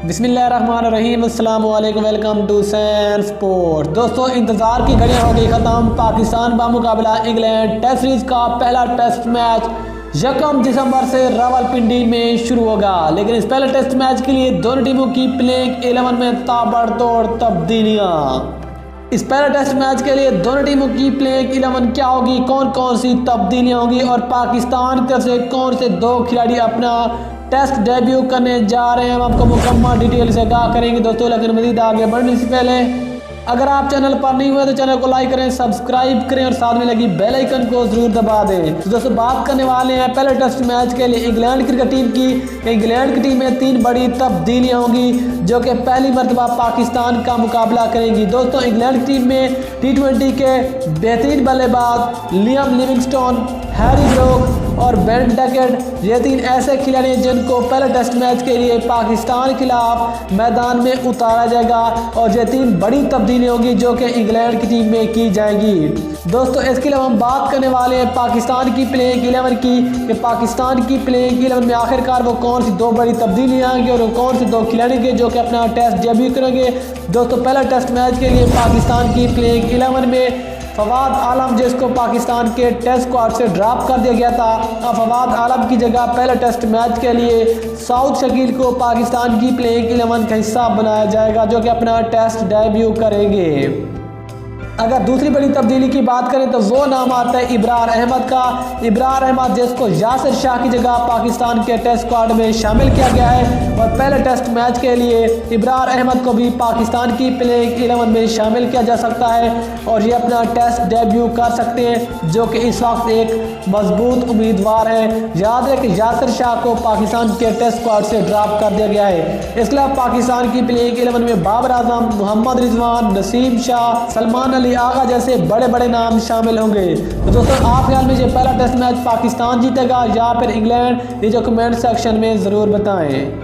बिस्मिल्लाहिर्रहमानिर्रहीम, अस्सलाम वालेकुम, वेलकम टू सैन स्पोर्ट। दोस्तों, इंतज़ार की घड़ियां हो गई ख़त्म। पाकिस्तान बामुकाबला इंग्लैंड टेस्ट सीरीज़ का पहला टेस्ट मैच 1 दिसंबर से रावलपिंडी में शुरू होगा। लेकिन इस पहले टेस्ट मैच के लिए दोनों टीमों की प्लेइंग 11 में ताबड़तोड़ तब्दीलियाँ। इस पहले टेस्ट मैच के लिए दोनों टीमों की प्लेइंग 11 क्या होगी, कौन कौन सी तब्दीलियाँ होंगी और पाकिस्तान की तरफ से कौन से 2 खिलाड़ी अपना टेस्ट डेब्यू करने जा रहे हैं, हम आपको मुकम्मल डिटेल से आगाह करेंगे दोस्तों। लेकिन मज़ीद आगे बढ़ने से पहले अगर आप चैनल पर नहीं हुए तो चैनल को लाइक करें, सब्सक्राइब करें और साथ में लगी बेल आइकन को जरूर दबा दें। तो दोस्तों, बात करने वाले हैं पहले टेस्ट मैच के लिए इंग्लैंड क्रिकेट टीम की। इंग्लैंड की टीम में 3 बड़ी तब्दीलियां होंगी जो कि पहली मरतबा पाकिस्तान का मुकाबला करेंगी। दोस्तों, इंग्लैंड की टीम में T20 के बेहतरीन बल्लेबाज लियाम लिविंगस्टोन, हैरी ब्रूक और बेन डकेट, ये 3 ऐसे खिलाड़ी हैं जिनको पहले टेस्ट मैच के लिए पाकिस्तान के खिलाफ मैदान में उतारा जाएगा। और ये 3 बड़ी तब्दीली होगी जो कि इंग्लैंड की टीम में की जाएगी। दोस्तों, इसके अलावा हम बात करने वाले हैं पाकिस्तान की प्लेइंग 11 की, कि पाकिस्तान की प्लेइंग 11 में आखिरकार वो कौन सी 2 बड़ी तब्दीलियाँ आएंगी और वो कौन से 2 खिलाड़ी के जो कि अपना टेस्ट डेब्यू करेंगे। दोस्तों, पहला टेस्ट मैच के लिए पाकिस्तान की प्लेइंग 11 में फवाद आलम, जिसको पाकिस्तान के टेस्ट स्क्वाड से ड्रॉप कर दिया गया था, अब फवाद आलम की जगह पहले टेस्ट मैच के लिए साउथ शकील को पाकिस्तान की प्लेइंग 11 का हिस्सा बनाया जाएगा जो कि अपना टेस्ट डेब्यू करेंगे। अगर दूसरी बड़ी तब्दीली की बात करें तो वो नाम आता है इब्रार अहमद का। इब्रार अहमद, जिसको यासिर शाह की जगह पाकिस्तान के टेस्ट स्क्वाड में शामिल किया गया है और पहले टेस्ट मैच के लिए इब्रार अहमद को भी पाकिस्तान की प्लेइंग 11 में शामिल किया जा सकता है और ये अपना टेस्ट डेब्यू कर सकते हैं, जो कि इस वक्त एक मजबूत उम्मीदवार है। याद रहे कि यासिर शाह को पाकिस्तान के टेस्ट स्क्वाड से ड्रॉप कर दिया गया है। इसके अलावा पाकिस्तान की प्लेइंग 11 में बाबर आजम, मोहम्मद रिजवान, नसीम शाह, सलमान आगा जैसे बड़े बड़े नाम शामिल होंगे। तो दोस्तों, आप ख्याल में ये पहला टेस्ट मैच पाकिस्तान जीतेगा या फिर इंग्लैंड, ये जो कमेंट सेक्शन में ज़रूर बताएं।